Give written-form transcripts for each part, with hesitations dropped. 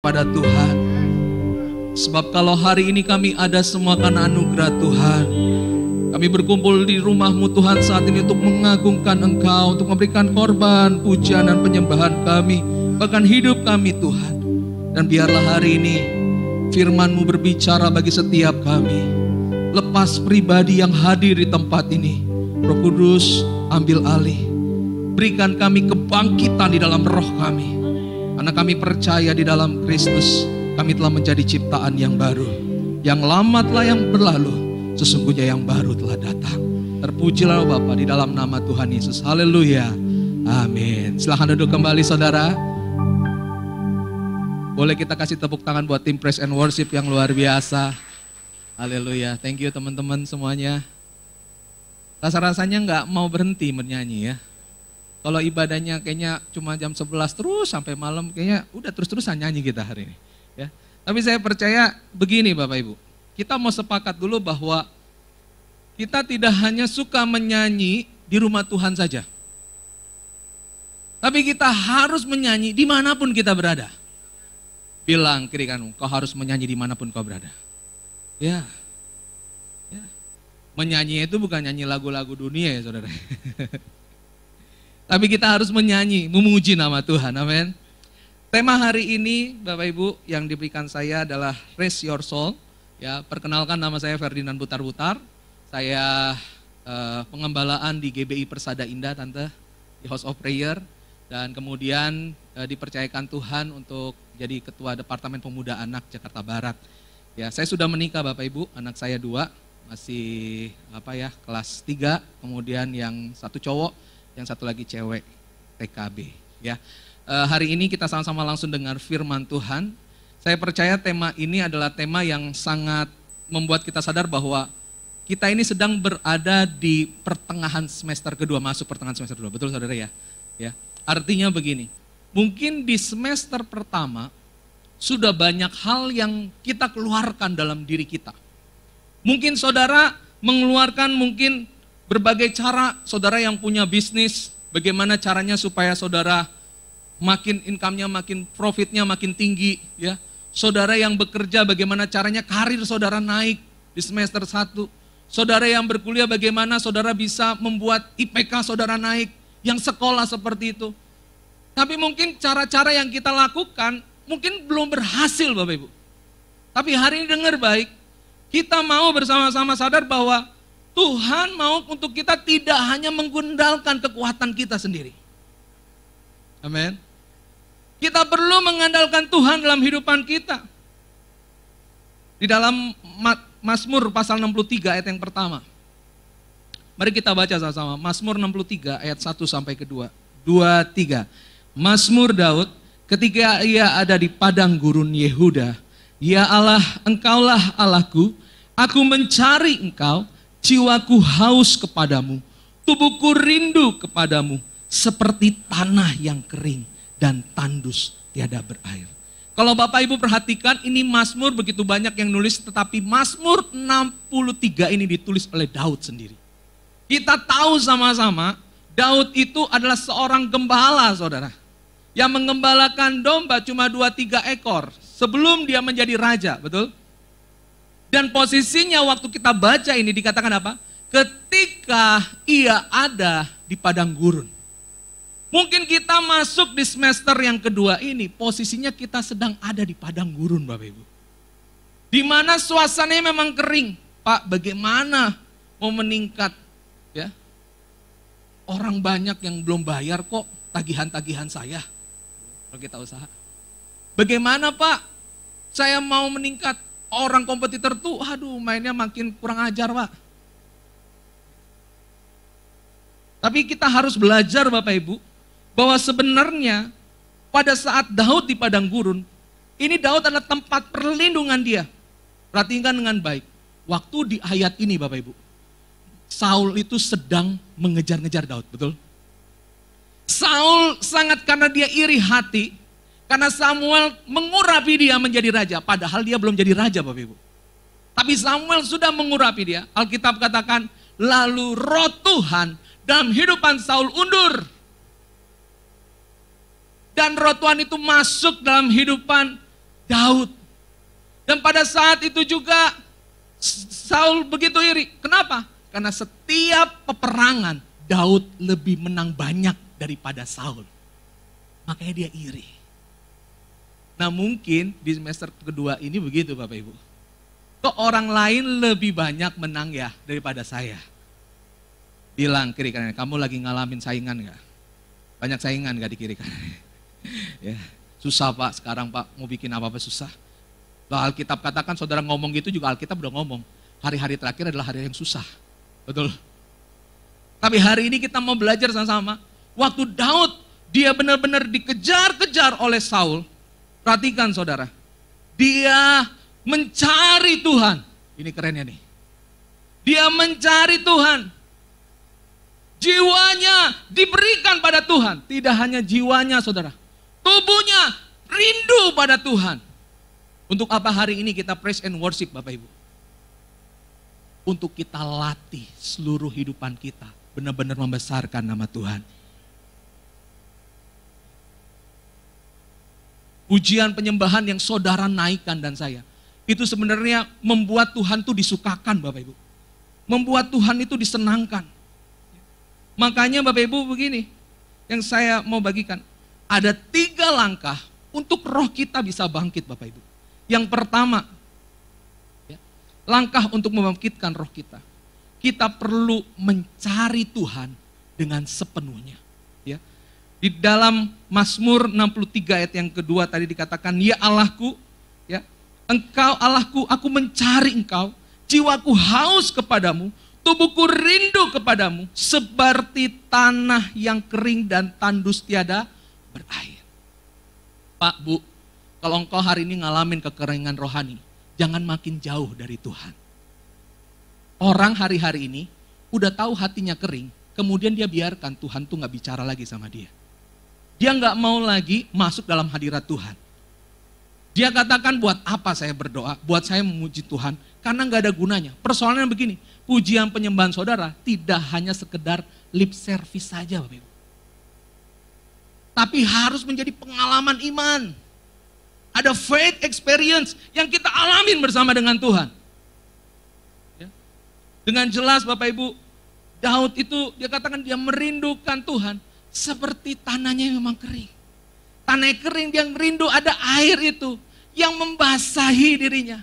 kepada Tuhan. Sebab kalau hari ini kami ada semua karena anugerah Tuhan. Kami berkumpul di rumah-Mu Tuhan saat ini untuk mengagungkan Engkau, untuk memberikan korban, pujian dan penyembahan kami, bahkan hidup kami Tuhan. Dan biarlah hari ini firman-Mu berbicara bagi setiap kami. Lepas pribadi yang hadir di tempat ini, Roh Kudus ambil alih. Berikan kami kebangkitan di dalam roh kami. Karena kami percaya di dalam Kristus kami telah menjadi ciptaan yang baru. Yang lama telah yang berlalu, sesungguhnya yang baru telah datang. Terpujilah Bapa di dalam nama Tuhan Yesus. Haleluya. Amin. Silahkan duduk kembali saudara. Boleh kita kasih tepuk tangan buat tim Praise and Worship yang luar biasa. Haleluya. Thank you teman-teman semuanya. Rasa-rasanya nggak mau berhenti bernyanyi ya. Kalau ibadahnya kayaknya cuma jam 11 terus sampai malam, kayaknya udah terus-terusan nyanyi kita hari ini. Ya. Tapi saya percaya begini Bapak Ibu, kita mau sepakat dulu bahwa kita tidak hanya suka menyanyi di rumah Tuhan saja. Tapi kita harus menyanyi dimanapun kita berada. Bilang kiri kanan, kau harus menyanyi dimanapun kau berada. Ya. Ya. Menyanyi itu bukan nyanyi lagu-lagu dunia ya saudara. Tapi kita harus menyanyi, memuji nama Tuhan, amin. Tema hari ini Bapak Ibu yang diberikan saya adalah Raise Your Soul. Ya, perkenalkan nama saya Ferdinand Butar-Butar. Saya pengembalaan di GBI Persada Indah Tante, di House of Prayer. Dan kemudian dipercayakan Tuhan untuk jadi Ketua Departemen Pemuda Anak Jakarta Barat. Ya, saya sudah menikah Bapak Ibu, anak saya 2, masih kelas 3, kemudian yang satu cowok, yang satu lagi cewek, TKB. Ya, hari ini kita sama-sama langsung dengar firman Tuhan. Saya percaya tema ini adalah tema yang sangat membuat kita sadar bahwa kita ini sedang berada di pertengahan semester kedua, masuk pertengahan semester kedua, betul saudara ya? Ya, artinya begini, mungkin di semester pertama sudah banyak hal yang kita keluarkan dalam diri kita. Mungkin saudara mengeluarkan berbagai cara, saudara yang punya bisnis, bagaimana caranya supaya saudara makin income-nya, makin profitnya makin tinggi. Ya. Saudara yang bekerja, bagaimana caranya karir saudara naik di semester 1. Saudara yang berkuliah, bagaimana saudara bisa membuat IPK saudara naik, yang sekolah seperti itu. Tapi mungkin cara-cara yang kita lakukan, mungkin belum berhasil Bapak Ibu. Tapi hari ini dengar baik, kita mau bersama-sama sadar bahwa Tuhan mau untuk kita tidak hanya mengandalkan kekuatan kita sendiri. Amin. Kita perlu mengandalkan Tuhan dalam hidupan kita. Di dalam Mazmur pasal 63 ayat yang pertama. Mari kita baca sama-sama. Mazmur 63 ayat 1 sampai ke 2. 2, 3. Mazmur Daud ketika ia ada di padang gurun Yehuda. Ya Allah, Engkaulah Allahku, aku mencari Engkau. Jiwaku haus kepadamu, tubuhku rindu kepadamu, seperti tanah yang kering dan tandus tiada berair. Kalau Bapak Ibu perhatikan, ini Mazmur begitu banyak yang nulis, tetapi Mazmur 63 ini ditulis oleh Daud sendiri. Kita tahu sama-sama, Daud itu adalah seorang gembala saudara, yang mengembalakan domba cuma 2-3 ekor, sebelum dia menjadi raja, betul? Dan posisinya waktu kita baca ini dikatakan apa? Ketika ia ada di padang gurun. Mungkin kita masuk di semester yang kedua ini, posisinya kita sedang ada di padang gurun Bapak Ibu. Di mana suasananya memang kering. Pak, bagaimana mau meningkat? Ya, orang banyak yang belum bayar kok tagihan-tagihan saya. Kalau kita usaha. Bagaimana Pak? Saya mau meningkat. Orang kompetitor tuh, mainnya makin kurang ajar Pak. Tapi kita harus belajar Bapak Ibu, bahwa sebenarnya pada saat Daud di padang gurun, ini Daud adalah tempat perlindungan dia. Perhatikan dengan baik, waktu di ayat ini Bapak Ibu, Saul itu sedang mengejar-ngejar Daud, betul? Saul sangat karena dia iri hati, karena Samuel mengurapi dia menjadi raja, padahal dia belum jadi raja Bapak Ibu. Tapi Samuel sudah mengurapi dia. Alkitab katakan, lalu roh Tuhan dalam hidupan Saul undur. Dan roh Tuhan itu masuk dalam hidupan Daud. Dan pada saat itu juga Saul begitu iri. Kenapa? Karena setiap peperangan Daud lebih menang banyak daripada Saul. Makanya dia iri. Nah mungkin di semester kedua ini begitu Bapak Ibu. Kok orang lain lebih banyak menang ya daripada saya? Bilang kiri kanan, kamu lagi ngalamin saingan gak? Banyak saingan gak di kiri kanan? Ya, susah Pak sekarang Pak, mau bikin apa-apa susah. Loh, Alkitab katakan saudara ngomong gitu juga Alkitab udah ngomong. Hari-hari terakhir adalah hari yang susah. Betul. Tapi hari ini kita mau belajar sama-sama. Waktu Daud, dia benar-benar dikejar-kejar oleh Saul. Perhatikan saudara. Dia mencari Tuhan. Ini kerennya nih. Dia mencari Tuhan. Jiwanya diberikan pada Tuhan. Tidak hanya jiwanya saudara. Tubuhnya rindu pada Tuhan. Untuk apa hari ini kita praise and worship Bapak Ibu? Untuk kita latih seluruh hidupan kita. Benar-benar membesarkan nama Tuhan. Pujian penyembahan yang saudara naikkan dan saya. Itu sebenarnya membuat Tuhan itu disukakan Bapak Ibu. Membuat Tuhan itu disenangkan. Makanya Bapak Ibu begini. Yang saya mau bagikan. Ada 3 langkah untuk roh kita bisa bangkit Bapak Ibu. Yang pertama, ya, langkah untuk membangkitkan roh kita. Kita perlu mencari Tuhan dengan sepenuhnya. Ya. Di dalam Mazmur 63 ayat yang kedua tadi dikatakan, ya Allahku, ya, Engkau Allahku, aku mencari Engkau, jiwaku haus kepadamu, tubuhku rindu kepadamu, seperti tanah yang kering dan tandus tiada berair. Pak, Bu, kalau engkau hari ini ngalamin kekeringan rohani, jangan makin jauh dari Tuhan. Orang hari-hari ini udah tahu hatinya kering, kemudian dia biarkan Tuhan tuh gak bicara lagi sama dia. Dia gak mau lagi masuk dalam hadirat Tuhan. Dia katakan buat apa saya berdoa, buat saya memuji Tuhan, karena gak ada gunanya. Persoalannya begini, pujian penyembahan saudara tidak hanya sekedar lip service saja Bapak Ibu. Tapi harus menjadi pengalaman iman. Ada faith experience yang kita alamin bersama dengan Tuhan. Ya. Dengan jelas Bapak Ibu, Daud itu dia katakan dia merindukan Tuhan seperti tanahnya yang memang kering. Tanah kering yang rindu ada air itu yang membasahi dirinya.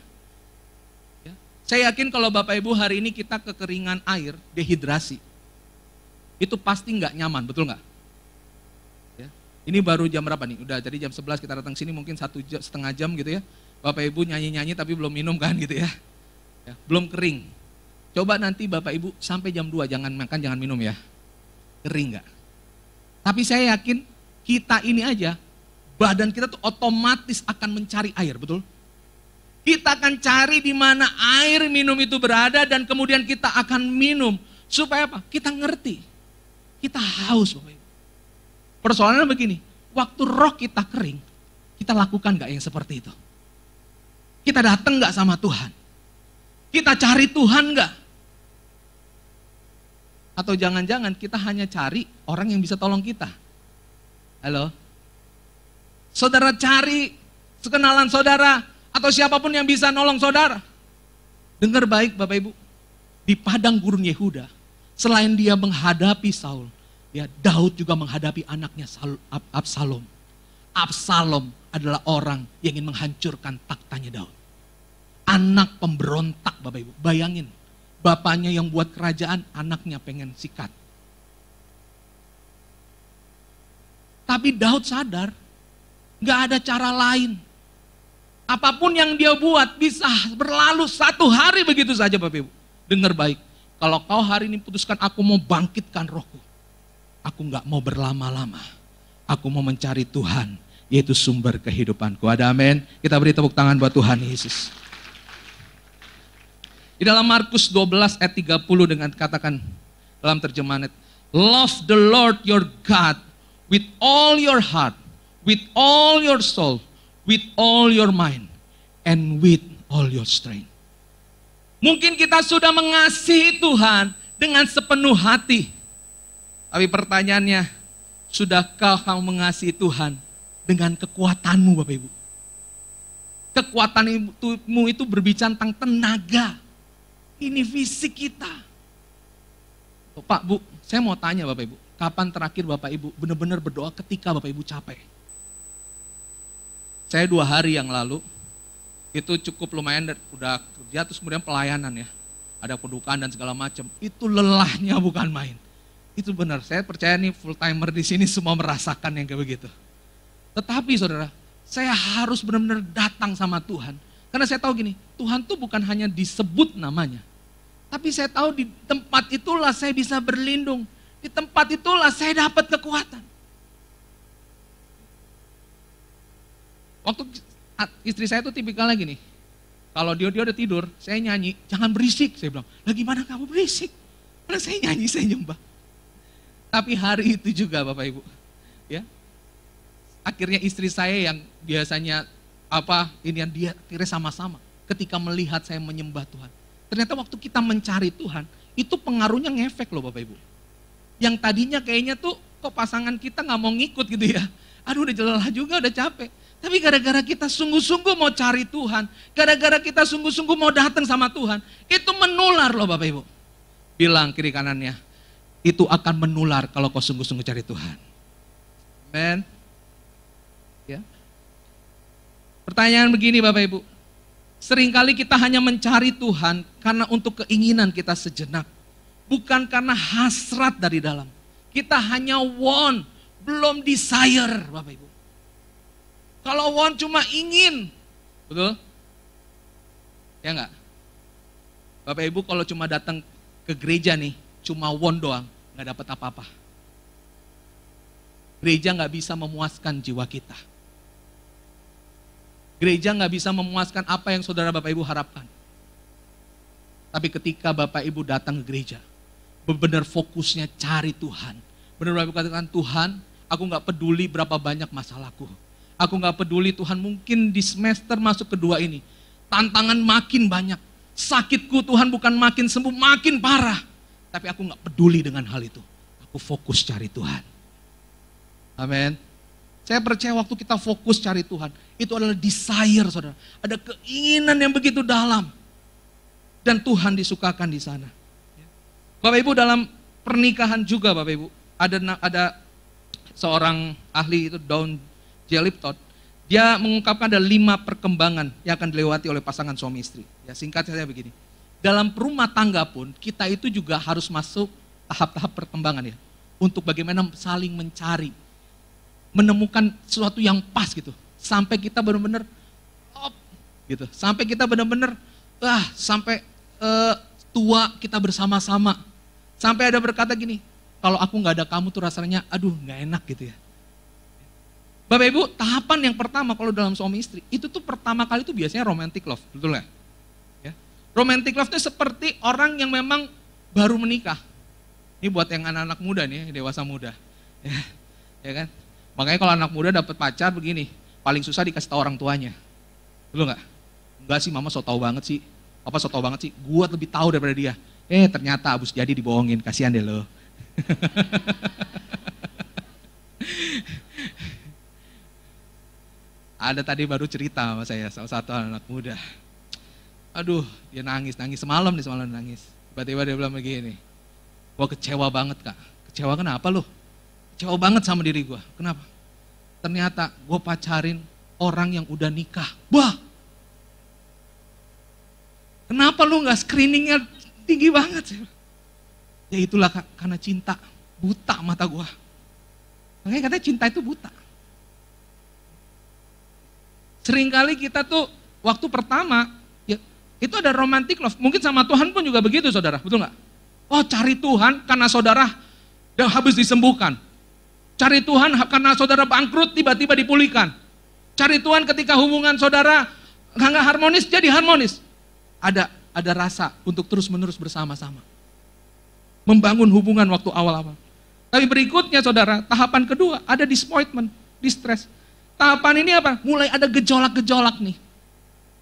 Ya. Saya yakin kalau Bapak Ibu hari ini kita kekeringan air, dehidrasi, itu pasti nggak nyaman, betul nggak? Ini baru jam berapa nih? Udah jadi jam 11 kita datang sini mungkin 1,5 jam gitu ya. Bapak Ibu nyanyi-nyanyi tapi belum minum kan gitu ya. Belum kering. Coba nanti Bapak Ibu sampai jam 2 jangan makan, jangan minum ya. Kering gak? Tapi saya yakin kita ini aja, badan kita tuh otomatis akan mencari air, betul? Kita akan cari di mana air minum itu berada dan kemudian kita akan minum. Supaya apa? Kita ngerti. Kita haus Bapak Ibu. Persoalannya begini, waktu roh kita kering, kita lakukan gak yang seperti itu? Kita datang gak sama Tuhan? Kita cari Tuhan gak? Atau jangan-jangan kita hanya cari orang yang bisa tolong kita? Halo? Saudara cari sekenalan saudara, atau siapapun yang bisa nolong saudara. Dengar baik Bapak Ibu, di padang gurun Yehuda, selain dia menghadapi Saul, ya, Daud juga menghadapi anaknya Absalom. Absalom adalah orang yang ingin menghancurkan taktanya Daud. Anak pemberontak Bapak Ibu. Bayangin, bapaknya yang buat kerajaan, anaknya pengen sikat. Tapi Daud sadar, gak ada cara lain. Apapun yang dia buat bisa berlalu 1 hari begitu saja Bapak Ibu. Dengar baik, kalau kau hari ini putuskan aku mau bangkitkan rohku, aku gak mau berlama-lama. Aku mau mencari Tuhan, yaitu sumber kehidupanku. Ada amin? Kita beri tepuk tangan buat Tuhan Yesus. Di dalam Markus 12 ayat 30 dengan katakan dalam terjemahan, love the Lord your God with all your heart, with all your soul, with all your mind, and with all your strength. Mungkin kita sudah mengasihi Tuhan dengan sepenuh hati. Tapi pertanyaannya, sudahkah kamu mengasihi Tuhan dengan kekuatanmu Bapak Ibu? Kekuatanmu itu berbicara tentang tenaga. Ini fisik kita. Pak, Bu, saya mau tanya Bapak Ibu, kapan terakhir Bapak Ibu benar-benar berdoa ketika Bapak Ibu capek? Saya 2 hari yang lalu, itu cukup lumayan, udah kerja terus kemudian pelayanan ya. Ada kedukaan dan segala macam. Itu lelahnya bukan main. Itu benar, saya percaya nih full timer di sini semua merasakan yang kayak begitu. Tetapi saudara, saya harus benar-benar datang sama Tuhan. Karena saya tahu gini, Tuhan tuh bukan hanya disebut namanya. Tapi saya tahu di tempat itulah saya bisa berlindung. Di tempat itulah saya dapat kekuatan. Waktu istri saya tuh tipikalnya gini, kalau dia udah tidur, saya nyanyi, jangan berisik. Saya bilang, lah gimana kamu berisik? Karena saya nyanyi, saya nyembah. Tapi hari itu juga Bapak Ibu, ya, akhirnya istri saya yang biasanya ini yang dia akhirnya sama-sama ketika melihat saya menyembah Tuhan. Ternyata waktu kita mencari Tuhan, itu pengaruhnya ngefek loh Bapak Ibu. Yang tadinya kayaknya tuh kok pasangan kita nggak mau ngikut gitu ya. Aduh udah lelah juga, udah capek. Tapi gara-gara kita sungguh-sungguh mau cari Tuhan, gara-gara kita sungguh-sungguh mau datang sama Tuhan, itu menular loh Bapak Ibu. Bilang kiri kanannya, itu akan menular kalau kau sungguh-sungguh cari Tuhan. Amen. Ya. Pertanyaan begini Bapak Ibu, seringkali kita hanya mencari Tuhan karena untuk keinginan kita sejenak. Bukan karena hasrat dari dalam. Kita hanya want, belum desire Bapak Ibu. Kalau want cuma ingin, betul? Ya enggak? Bapak Ibu kalau cuma datang ke gereja nih, cuma want doang, enggak dapat apa-apa. Gereja enggak bisa memuaskan jiwa kita. Gereja nggak bisa memuaskan apa yang saudara Bapak Ibu harapkan. Tapi ketika Bapak Ibu datang ke gereja, benar-benar fokusnya cari Tuhan. Benar-benar katakan, Tuhan, aku nggak peduli berapa banyak masalahku. Aku nggak peduli Tuhan, mungkin di semester masuk kedua ini, tantangan makin banyak. Sakitku Tuhan bukan makin sembuh, makin parah. Tapi aku nggak peduli dengan hal itu. Aku fokus cari Tuhan. Amin. Saya percaya waktu kita fokus cari Tuhan, itu adalah desire saudara. Ada keinginan yang begitu dalam. Dan Tuhan disukakan di sana. Bapak Ibu dalam pernikahan juga Bapak Ibu, ada seorang ahli itu Don J. Lipton, dia mengungkapkan ada 5 perkembangan yang akan dilewati oleh pasangan suami istri. Ya singkat saja begini, dalam rumah tangga pun kita itu juga harus masuk tahap-tahap perkembangan ya. Untuk bagaimana saling mencari, menemukan sesuatu yang pas gitu, sampai kita benar-benar gitu, sampai kita benar-benar sampai tua kita bersama-sama, sampai ada berkata gini, kalau aku nggak ada kamu tuh rasanya, aduh nggak enak gitu ya. Bapak Ibu, tahapan yang pertama kalau dalam suami istri itu tuh pertama kali itu biasanya romantic love, betul ya? Romantic love itu seperti orang yang memang baru menikah. Ini buat yang anak-anak muda nih, dewasa muda, ya kan? Makanya kalau anak muda dapat pacar begini, paling susah dikasih tahu orang tuanya. Betul nggak? Enggak sih, mama so tau banget sih. Apa so tau banget sih? Gua lebih tahu daripada dia. Ternyata abis jadi dibohongin, kasihan deh lo. Ada tadi baru cerita sama saya, salah satu anak muda. Aduh, dia nangis semalam nangis. Tiba-tiba dia bilang begini, gua kecewa banget kak. Kecewa kenapa lo? Kecewa banget sama diri gue. Kenapa? Ternyata gue pacarin orang yang udah nikah. Wah, kenapa lu gak screeningnya tinggi banget? Ya itulah karena cinta, buta mata gue. Makanya katanya cinta itu buta. Seringkali kita tuh waktu pertama, ya, itu ada romantic love. Mungkin sama Tuhan pun juga begitu saudara, betul gak? Oh cari Tuhan karena saudara udah habis disembuhkan. Cari Tuhan karena saudara bangkrut tiba-tiba dipulihkan. Cari Tuhan ketika hubungan saudara nggak harmonis jadi harmonis. Ada rasa untuk terus-menerus bersama-sama. Membangun hubungan waktu awal-awal. Tapi berikutnya saudara, tahapan kedua ada disappointment, distress. Tahapan ini apa? Mulai ada gejolak-gejolak nih.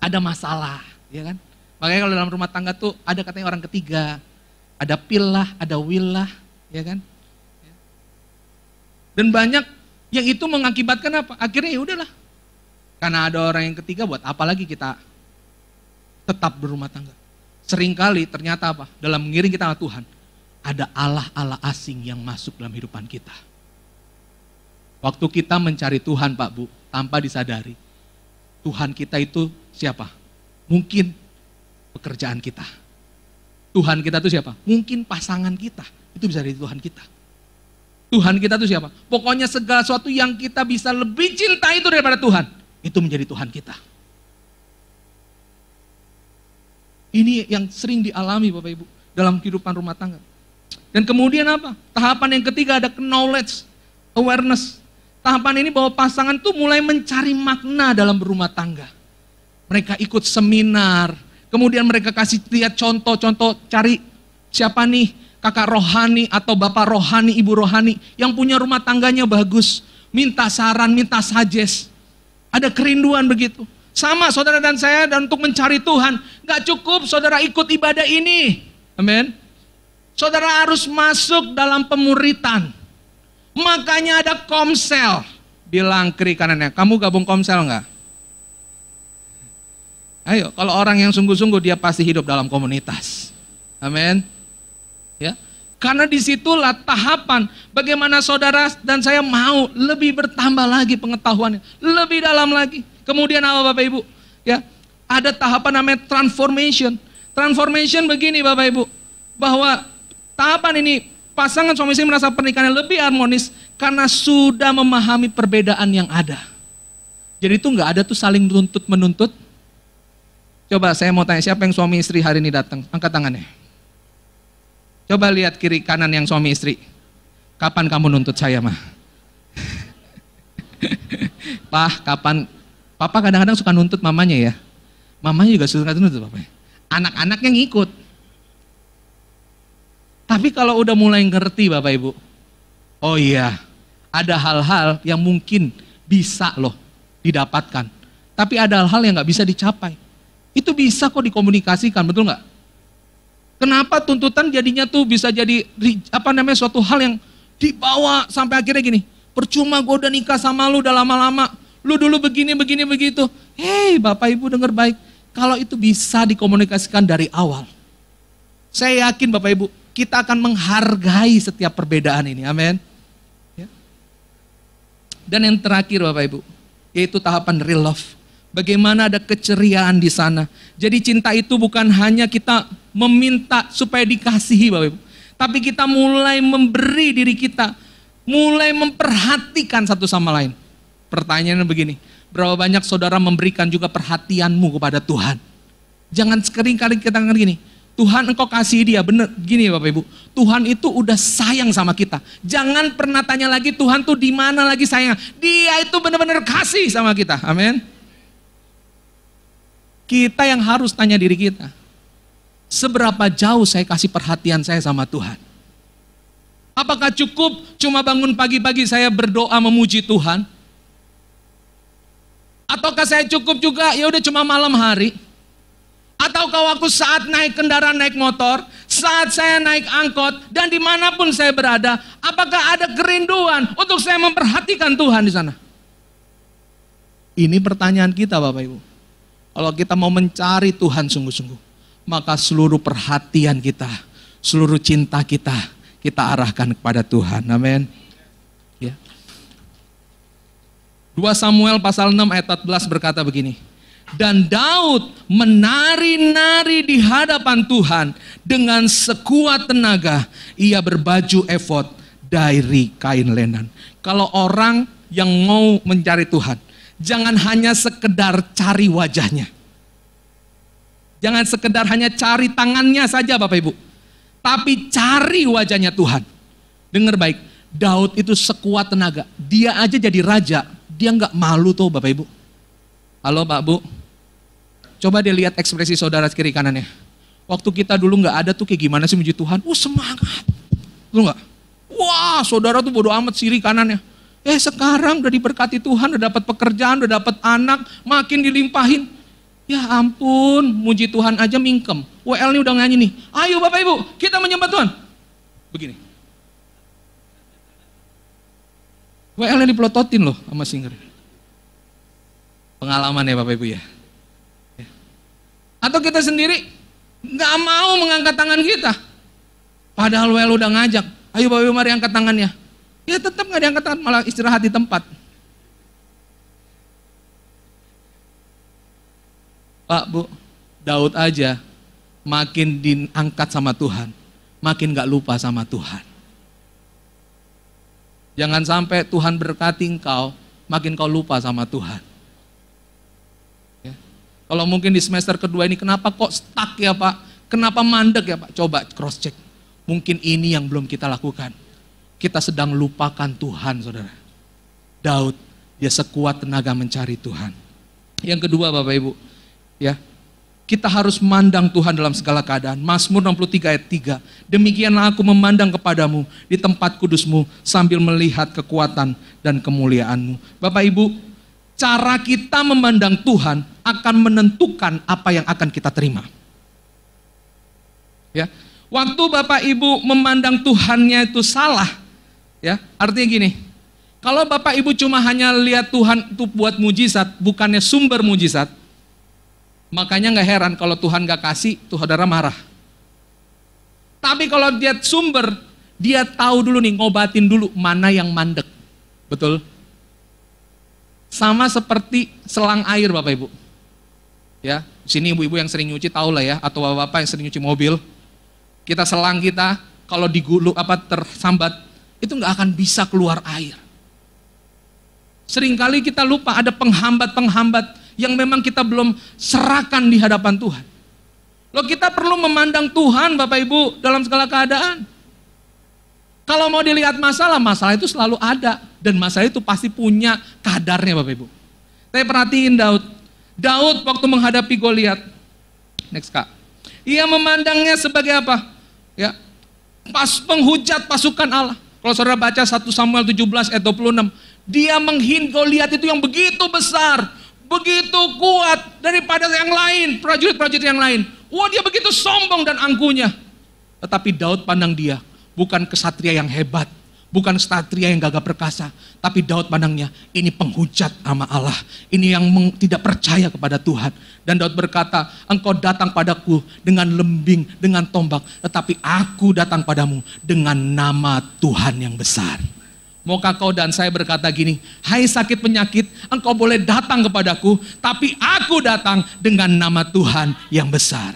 Ada masalah, ya kan? Makanya kalau dalam rumah tangga tuh ada katanya orang ketiga. Ada pillah, ada willah, ya kan? Dan banyak yang itu mengakibatkan apa? Akhirnya ya udahlah. Karena ada orang yang ketiga, buat apa lagi kita tetap berumah tangga? Seringkali ternyata apa? Dalam mengiring kita sama Tuhan, ada Allah-Allah asing yang masuk dalam kehidupan kita. Waktu kita mencari Tuhan Pak Bu, tanpa disadari, Tuhan kita itu siapa? Mungkin pekerjaan kita. Tuhan kita itu siapa? Mungkin pasangan kita, itu bisa jadi Tuhan kita. Tuhan kita itu siapa? Pokoknya segala sesuatu yang kita bisa lebih cinta itu daripada Tuhan, itu menjadi Tuhan kita. Ini yang sering dialami Bapak Ibu dalam kehidupan rumah tangga. Dan kemudian apa? Tahapan yang ketiga ada knowledge, awareness. Tahapan ini bahwa pasangan tuh mulai mencari makna dalam berumah tangga. Mereka ikut seminar, kemudian mereka kasih lihat contoh-contoh, cari siapa nih kakak rohani atau bapak rohani, ibu rohani yang punya rumah tangganya bagus. Minta saran, minta suggest. Ada kerinduan begitu. Sama saudara dan saya dan untuk mencari Tuhan. Gak cukup saudara ikut ibadah ini. Amin. Saudara harus masuk dalam pemuritan. Makanya ada komsel. Bilang kiri kanannya, kamu gabung komsel enggak? Ayo, kalau orang yang sungguh-sungguh dia pasti hidup dalam komunitas. Amin. Ya. Karena disitulah tahapan bagaimana saudara dan saya mau lebih bertambah lagi pengetahuannya, lebih dalam lagi. Kemudian apa Bapak Ibu? Ya, ada tahapan namanya transformation. Transformation begini Bapak Ibu, bahwa tahapan ini pasangan suami istri merasa pernikahannya lebih harmonis karena sudah memahami perbedaan yang ada. Jadi itu nggak ada tuh saling tuntut menuntut. Coba saya mau tanya, siapa yang suami istri hari ini datang? Angkat tangannya. Coba lihat kiri kanan yang suami istri. Kapan kamu nuntut saya mah? Kapan? Papa kadang-kadang suka nuntut mamanya ya. Mamanya juga suka nuntut papanya. Anak-anaknya ngikut. Tapi kalau udah mulai ngerti Bapak Ibu, oh iya, ada hal-hal yang mungkin bisa loh didapatkan. Tapi ada hal-hal yang gak bisa dicapai. Itu bisa kok dikomunikasikan, betul gak? Kenapa tuntutan jadinya tuh bisa jadi suatu hal yang dibawa sampai akhirnya gini, percuma gue udah nikah sama lu udah lama-lama, lu dulu begini begitu. Hei Bapak Ibu dengar baik, kalau itu bisa dikomunikasikan dari awal, saya yakin Bapak Ibu, kita akan menghargai setiap perbedaan ini, amin. Ya. Dan yang terakhir Bapak Ibu, yaitu tahapan real love. Bagaimana ada keceriaan di sana. Jadi cinta itu bukan hanya kita meminta supaya dikasihi Bapak Ibu, tapi kita mulai memberi diri kita, mulai memperhatikan satu sama lain. Pertanyaannya begini, berapa banyak saudara memberikan juga perhatianmu kepada Tuhan? Jangan sekering kali kita dengar gini, Tuhan engkau kasih dia, bener gini Bapak Ibu, Tuhan itu udah sayang sama kita. Jangan pernah tanya lagi Tuhan tuh di mana lagi sayang. Dia itu benar-benar kasih sama kita. Amin. Kita yang harus tanya diri kita, seberapa jauh saya kasih perhatian saya sama Tuhan? Apakah cukup cuma bangun pagi-pagi saya berdoa memuji Tuhan? Ataukah saya cukup juga ya udah cuma malam hari? Ataukah waktu saat naik kendaraan, naik motor, saat saya naik angkot, dan dimanapun saya berada, apakah ada kerinduan untuk saya memperhatikan Tuhan di sana? Ini pertanyaan kita Bapak Ibu. Kalau kita mau mencari Tuhan sungguh-sungguh, maka seluruh perhatian kita, seluruh cinta kita arahkan kepada Tuhan. Amin. Ya. 2 Samuel pasal 6 ayat 14 berkata begini. Dan Daud menari-nari di hadapan Tuhan dengan sekuat tenaga. Ia berbaju efod dari kain lenan. Kalau orang yang mau mencari Tuhan, jangan hanya sekedar cari wajahnya. Jangan sekedar hanya cari tangannya saja Bapak Ibu. Tapi cari wajahnya Tuhan. Dengar baik, Daud itu sekuat tenaga. Dia aja jadi raja, dia nggak malu tuh Bapak Ibu. Halo Pak Bu, coba dia lihat ekspresi saudara kiri kanannya. Waktu kita dulu nggak ada tuh kayak gimana sih memuji Tuhan? Semangat, lu nggak? Wah saudara tuh bodo amat kiri kanannya. Sekarang udah diberkati Tuhan, udah dapat pekerjaan, udah dapat anak, makin dilimpahin. Ya ampun, muji Tuhan aja mingkem. WL ini udah nyanyi nih. Ayo Bapak Ibu, kita menyembah Tuhan. Begini. WL-nya dipelototin loh sama singer. Pengalaman ya Bapak Ibu ya. Atau kita sendiri nggak mau mengangkat tangan kita. Padahal well udah ngajak, ayo Bapak Ibu mari angkat tangannya. Ya tetap nggak diangkat tangan, malah istirahat di tempat. Pak Bu, Daud aja makin diangkat sama Tuhan, makin gak lupa sama Tuhan. Jangan sampai Tuhan berkati engkau, makin kau lupa sama Tuhan. Ya. Kalau mungkin di semester kedua ini, kenapa kok stuck ya Pak? Kenapa mandek ya Pak? Coba cross check. Mungkin ini yang belum kita lakukan. Kita sedang lupakan Tuhan, saudara. Daud, dia sekuat tenaga mencari Tuhan. Yang kedua Bapak Ibu, ya, kita harus memandang Tuhan dalam segala keadaan. Mazmur 63 ayat 3. Demikianlah aku memandang kepadamu di tempat kudusmu sambil melihat kekuatan dan kemuliaanmu. Bapak Ibu, cara kita memandang Tuhan akan menentukan apa yang akan kita terima. Ya, waktu Bapak Ibu memandang Tuhannya itu salah, ya, artinya gini. Kalau Bapak Ibu cuma hanya lihat Tuhan itu buat mujizat, bukannya sumber mujizat, makanya nggak heran kalau Tuhan nggak kasih, tuh saudara marah. Tapi kalau dia sumber, dia tahu dulu nih, ngobatin dulu mana yang mandek. Betul? Sama seperti selang air Bapak Ibu. Ya, sini ibu-ibu yang sering nyuci tahu lah ya, atau bapak-bapak yang sering nyuci mobil. Kita selang kita, kalau digulung tersambat, itu nggak akan bisa keluar air. Seringkali kita lupa ada penghambat-penghambat yang memang kita belum serahkan di hadapan Tuhan. Loh, kita perlu memandang Tuhan Bapak Ibu dalam segala keadaan. Kalau mau dilihat masalah, masalah itu selalu ada. Dan masalah itu pasti punya kadarnya Bapak Ibu. Saya perhatiin Daud. Daud waktu menghadapi Goliat. Next Kak. Ia memandangnya sebagai apa? Ya, penghujat pasukan Allah. Kalau saudara baca 1 Samuel 17 ayat 26. Dia menghina Goliat itu yang begitu besar, begitu kuat daripada yang lain, prajurit-prajurit yang lain. Wah, dia begitu sombong dan angkuhnya. Tetapi Daud pandang dia bukan kesatria yang hebat, bukan kesatria yang gagah perkasa, tapi Daud pandangnya ini penghujat sama Allah, ini yang tidak percaya kepada Tuhan. Dan Daud berkata, engkau datang padaku dengan lembing, dengan tombak, tetapi aku datang padamu dengan nama Tuhan yang besar. Maukah kau dan saya berkata gini, hai sakit penyakit, engkau boleh datang kepadaku, tapi aku datang dengan nama Tuhan yang besar.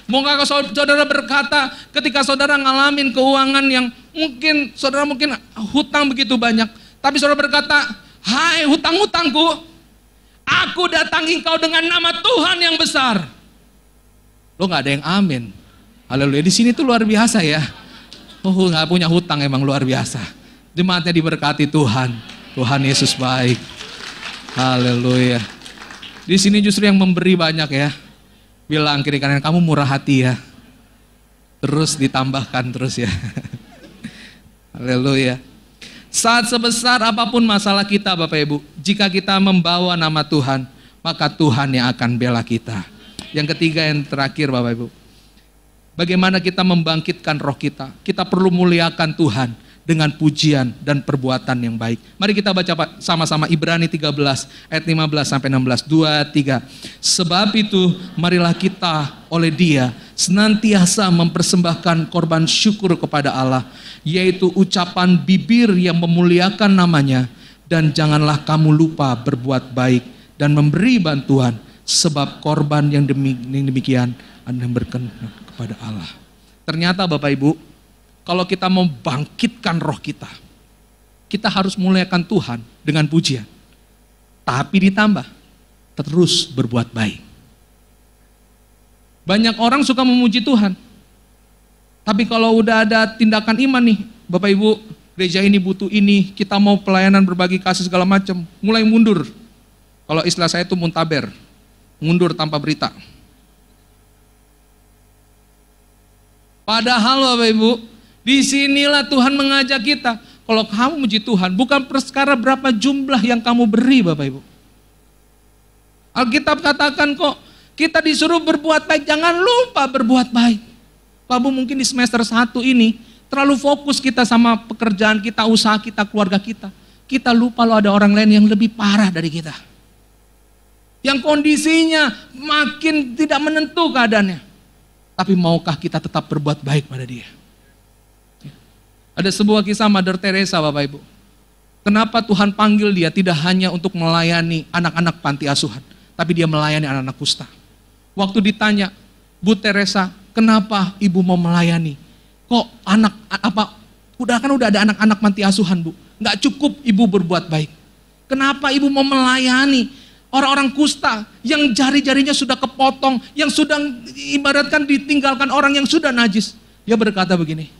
Maukah saudara berkata, ketika saudara ngalamin keuangan yang mungkin, saudara mungkin hutang begitu banyak, tapi saudara berkata, hai hutang-hutangku, aku datangi kau dengan nama Tuhan yang besar. Lo gak ada yang amin. Haleluya, di sini tuh luar biasa ya. Oh, nggak punya hutang emang luar biasa. Jemaatnya diberkati Tuhan. Tuhan Yesus baik. Haleluya. Di sini justru yang memberi banyak ya. Bilang kiri kanan, kamu murah hati ya. Terus ditambahkan terus ya. Haleluya. Saat sebesar apapun masalah kita Bapak Ibu, jika kita membawa nama Tuhan, maka Tuhan yang akan bela kita. Yang ketiga, yang terakhir Bapak Ibu, bagaimana kita membangkitkan roh kita? Kita perlu muliakan Tuhan dengan pujian dan perbuatan yang baik. Mari kita baca sama-sama Ibrani 13 ayat 15 sampai 16. 2, 3. Sebab itu marilah kita oleh Dia senantiasa mempersembahkan korban syukur kepada Allah, yaitu ucapan bibir yang memuliakan namanya, dan janganlah kamu lupa berbuat baik dan memberi bantuan, sebab korban yang demikian anda berkenan kepada Allah. Ternyata Bapak Ibu, kalau kita mau bangkitkan roh kita, kita harus muliakan Tuhan dengan pujian. Tapi ditambah, terus berbuat baik. Banyak orang suka memuji Tuhan. Tapi kalau udah ada tindakan iman nih, Bapak Ibu, gereja ini butuh ini, kita mau pelayanan berbagi kasih segala macam, mulai mundur. Kalau istilah saya itu muntaber, mundur tanpa berita. Padahal Bapak Ibu, disinilah Tuhan mengajak kita. Kalau kamu muji Tuhan, bukan perkara berapa jumlah yang kamu beri Bapak Ibu. Alkitab katakan kok, kita disuruh berbuat baik, jangan lupa berbuat baik. Bapak Ibu, mungkin di semester 1 ini, terlalu fokus kita sama pekerjaan kita, usaha kita, keluarga kita. kita lupa loh ada orang lain yang lebih parah dari kita. Yang kondisinya makin tidak menentu keadaannya. Tapi maukah kita tetap berbuat baik pada dia? Ada sebuah kisah Mother Teresa, Bapak Ibu. Kenapa Tuhan panggil dia tidak hanya untuk melayani anak-anak panti asuhan, tapi dia melayani anak-anak kusta. Waktu ditanya, Bu Teresa, kenapa ibu mau melayani? Kok udah ada anak-anak panti asuhan, Bu? Nggak cukup ibu berbuat baik. Kenapa ibu mau melayani orang-orang kusta yang jari-jarinya sudah kepotong, yang sudah ibaratkan ditinggalkan orang yang sudah najis? Dia berkata begini,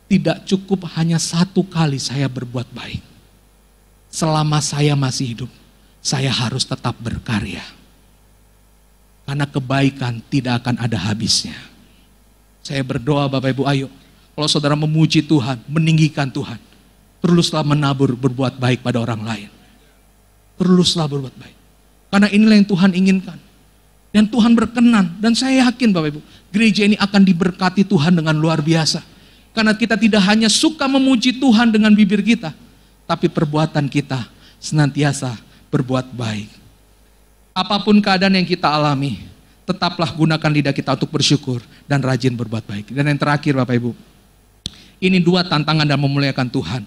tidak cukup hanya satu kali saya berbuat baik. Selama saya masih hidup, saya harus tetap berkarya. Karena kebaikan tidak akan ada habisnya. Saya berdoa Bapak Ibu, ayo, kalau saudara memuji Tuhan, meninggikan Tuhan, teruslah menabur berbuat baik pada orang lain. Teruslah berbuat baik. Karena inilah yang Tuhan inginkan. Dan Tuhan berkenan, dan saya yakin Bapak Ibu, gereja ini akan diberkati Tuhan dengan luar biasa. Karena kita tidak hanya suka memuji Tuhan dengan bibir kita, tapi perbuatan kita senantiasa berbuat baik. Apapun keadaan yang kita alami, tetaplah gunakan lidah kita untuk bersyukur dan rajin berbuat baik. Dan yang terakhir Bapak Ibu, ini dua tantangan dalam memuliakan Tuhan.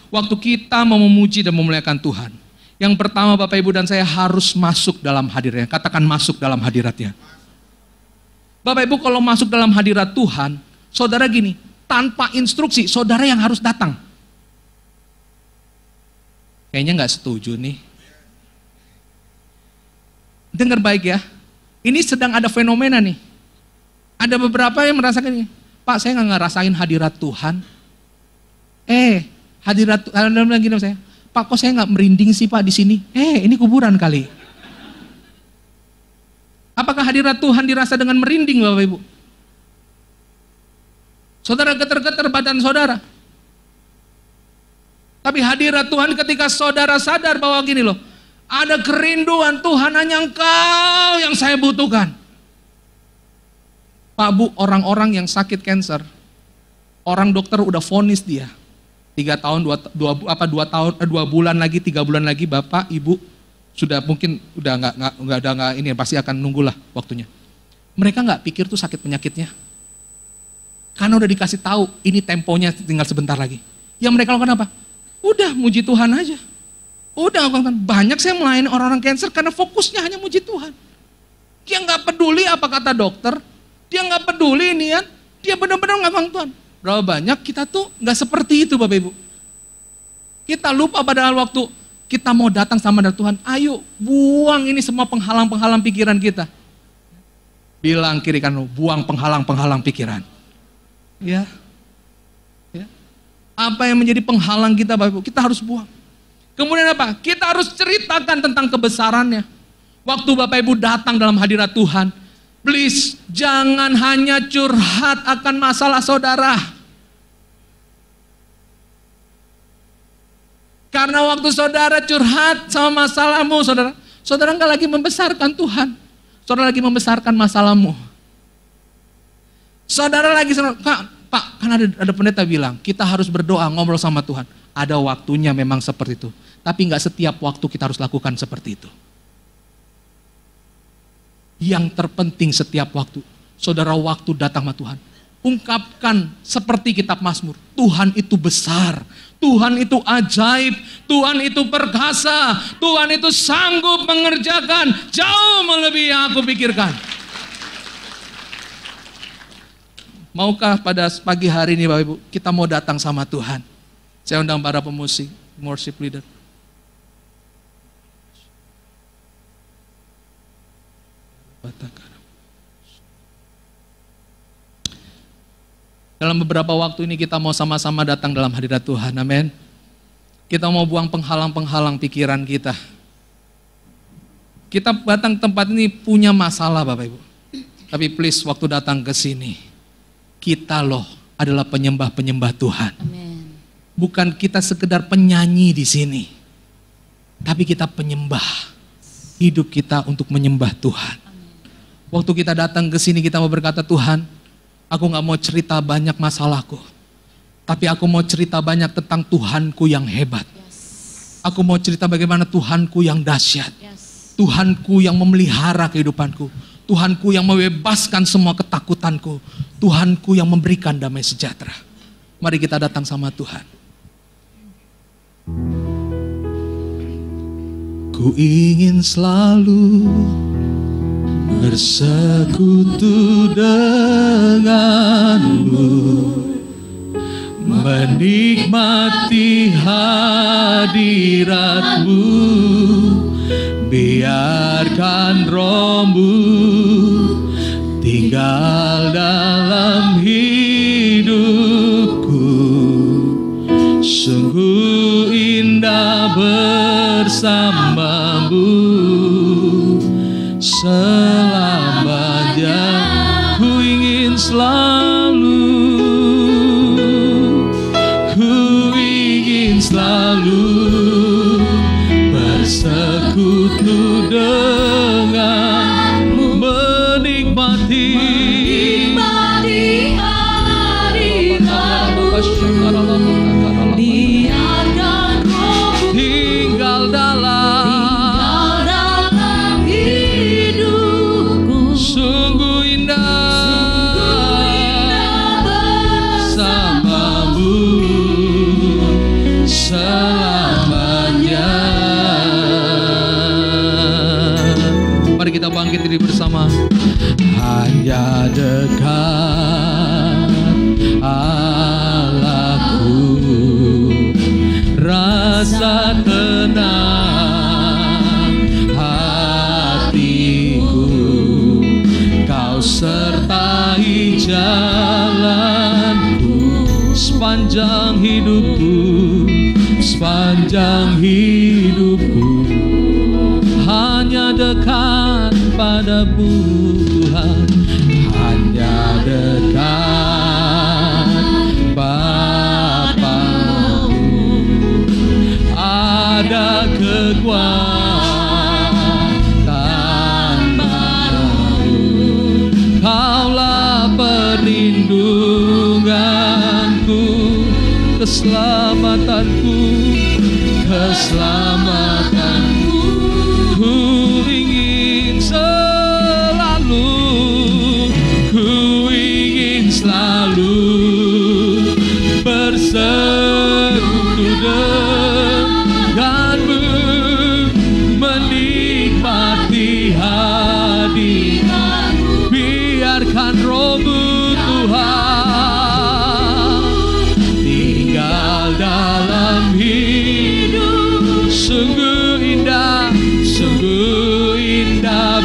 Waktu kita mau memuji dan memuliakan Tuhan, yang pertama Bapak Ibu dan saya harus masuk dalam hadiratnya. Katakan masuk dalam hadiratnya. Bapak Ibu kalau masuk dalam hadirat Tuhan, saudara gini, tanpa instruksi, saudara yang harus datang. Kayaknya nggak setuju nih. Dengar baik ya, ini sedang ada fenomena nih. Ada beberapa yang merasakan ini, Pak saya nggak ngerasain hadirat Tuhan. Hadirat Tuhan gini saya, Pak kok saya nggak merinding sih Pak di sini? Ini kuburan kali. Apakah hadirat Tuhan dirasa dengan merinding Bapak Ibu? Saudara getar-getar badan saudara. Tapi hadirat Tuhan ketika saudara sadar bahwa gini loh, ada kerinduan Tuhan, hanya Engkau yang saya butuhkan. Pak Bu, orang-orang yang sakit kanker, orang dokter udah vonis dia 3 tahun, 2 bulan lagi, 3 bulan lagi Bapak, Ibu sudah mungkin udah nggak ini pasti akan nunggulah waktunya. Mereka nggak pikir tuh sakit penyakitnya, karena udah dikasih tahu ini temponya tinggal sebentar lagi. Yang mereka lakukan apa? Udah muji Tuhan aja. Udah banyak saya melayani orang-orang kanker karena fokusnya hanya muji Tuhan. Dia nggak peduli apa kata dokter, dia nggak peduli ini kan, dia benar-benar ngakang Tuhan. Berapa banyak kita tuh nggak seperti itu Bapak Ibu. Kita lupa pada waktu kita mau datang sama Tuhan, ayo buang ini semua penghalang-penghalang pikiran kita. Bilang kiri kanan, buang penghalang-penghalang pikiran. Ya. Apa yang menjadi penghalang kita Bapak Ibu, kita harus buang. Kemudian apa? Kita harus ceritakan tentang kebesarannya. Waktu Bapak Ibu datang dalam hadirat Tuhan, please jangan hanya curhat akan masalah saudara. Karena waktu saudara curhat sama masalahmu, saudara nggak lagi membesarkan Tuhan. Saudara lagi membesarkan masalahmu. Saudara lagi, Pak, kan ada pendeta bilang, kita harus berdoa, ngobrol sama Tuhan. Ada waktunya memang seperti itu. Tapi nggak setiap waktu kita harus lakukan seperti itu. Yang terpenting setiap waktu, saudara waktu datang sama Tuhan, ungkapkan seperti kitab Mazmur, Tuhan itu besar, Tuhan itu ajaib, Tuhan itu perkasa, Tuhan itu sanggup mengerjakan jauh melebihi yang aku pikirkan. Maukah pada pagi hari ini Bapak Ibu, kita mau datang sama Tuhan? Saya undang para pemusik, worship leader. Dalam beberapa waktu ini kita mau sama-sama datang dalam hadirat Tuhan, amin. Kita mau buang penghalang-penghalang pikiran kita. Kita datang ke tempat ini punya masalah Bapak Ibu. Tapi please waktu datang ke sini, kita loh adalah penyembah-penyembah Tuhan. Amen. Bukan kita sekedar penyanyi di sini, tapi kita penyembah. Hidup kita untuk menyembah Tuhan. Amen. Waktu kita datang ke sini kita mau berkata, Tuhan, aku gak mau cerita banyak masalahku, tapi aku mau cerita banyak tentang Tuhanku yang hebat. Yes. Aku mau cerita bagaimana Tuhanku yang dahsyat. Yes. Tuhanku yang memelihara kehidupanku. Tuhanku yang membebaskan semua ketakutanku. Tuhanku yang memberikan damai sejahtera. Mari kita datang sama Tuhan. Ku ingin selalu bersekutu denganmu, menikmati hadiratmu, biarkan rohmu tinggal dalam hidupku. Sungguh indah bersamamu selamanya. Ku ingin selalu, ku ingin selalu bersekutu denganmu, menikmati hadiratmu, biarkan rohmu tinggal dalam hidupku. Sungguh indah bersamamu selamanya. Mari kita bangkit diri bersama. Hanya dekat Allahku, rasa tenang hatiku. Kau sertai jalanku sepanjang hidupku, sepanjang hidupku. Hanya dekat padamu Tuhan, hanya dekat Bapa-Mu. Ada kekuatan baru, Kaulah perlindunganku, keselamatanku, keselamatanku. Ku ingin selalu, ku ingin selalu bersekutu denganmu, menikmati hadiratmu, biarkan rohmu Tuhan tinggal dalam hidup. Sungguh indah, sungguh indah